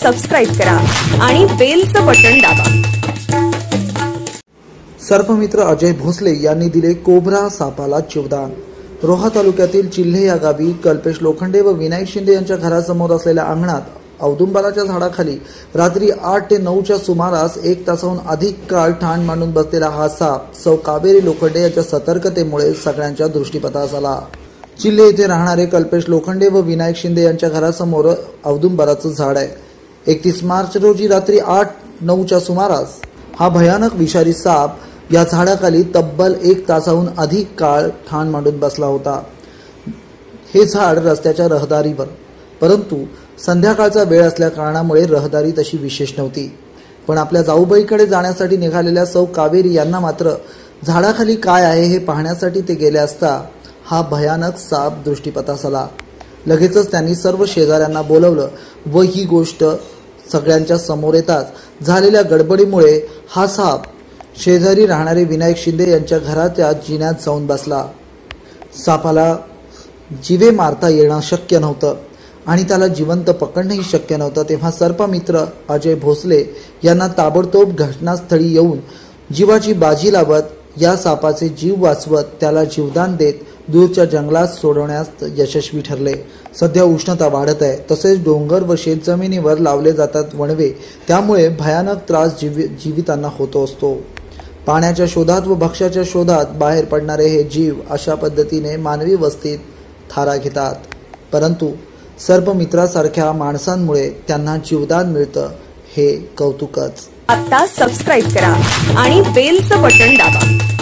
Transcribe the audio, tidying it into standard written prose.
Subscribe करा आणि बेलचं button दाबा। सर्पमित्र अजय भोसले यांनी दिले कोब्रा सापाला जीवदान। रोहा तालुक्यातील चिल्हे या गावी कल्पेश लोखंडे व विनायक शिंदे यांच्या घरासमोर असलेल्या अंगणात औदुंबराच्या झाडाखाली रात्री 8 ते 9 च्या सुमारास 1 तासाहून अधिक काळ ठाण मांडून बसलेला हा साप सौ कावेरी लोखंडे यांच्या सतर्कतेमुळे सगळ्यांच्या दृष्टीपथास आला। चिल्हे येथे राहणारे कल्पेश लोखंडे व विनायक शिंदे यांच्या घरासमोर औदुंबराचं झाड आहे। 31 मार्च रोजी रात्री 8-9 च्या सुमारास हा भयानक विषारी साप या झाडाखाली तब्बल 1 तासाहून अधिक काळ ठाण मांडून बसला होता। हे झाड रस्त्याच्या रहदारीवर, परंतु संध्याकाळचा वेळ असल्या कारणामुळे रहदारी तशी विशेष नव्हती। पण आपल्या जाऊबाईकडे जाण्यासाठी निघालेल्या सौ कावेरी यांना मात्र झाडाखाली काय आहे हे पाहण्यासाठी ते गेले असता हा भयानक साप दृष्टीपथास आला। लगेचच त्यांनी सर्व शेजाऱ्यांना बोलवलं व ही गोष्ट सगळ्यांच्या समोर येताच झालेल्या गडबडीमुळे हा साप शेजारी राहणारे विनायक शिंदे यांच्या घराच्या जिन्यात जाऊन बसला। सापाला जीवे मारता येणं शक्य नव्हतं आणि त्याला जिवंत पकडणंही शक्य नव्हतं। तेव्हा सर्पमित्र अजय भोसले यांना ताबडतोब घटनास्थळी येऊन जीवाची बाजी लावत या सापाचे जीव वाचवत त्याला जीवदान देत दूरच्या जंगलात सोडवण्यास यशस्वी ठरले। सध्या उष्णता वाढत आहे, तसेच डोंगर व शेतजमिनीवर लावले जातात वणवे, त्यामुळे भयानक त्रास जीवितांना होतो असतो। पाण्याच्या शोधात व भक्ष्याच्या शोधात बाहेर पडणारे हे जीव अशा पद्धतीने मानवी वस्तीत थारा घेतात, परंतु सर्पमित्रासारख्या माणसांमुळे त्यांना जीवदान मिळतं हे कौतुकच। आता सबस्क्राइब करा आणि बेलचं बटन दाबा।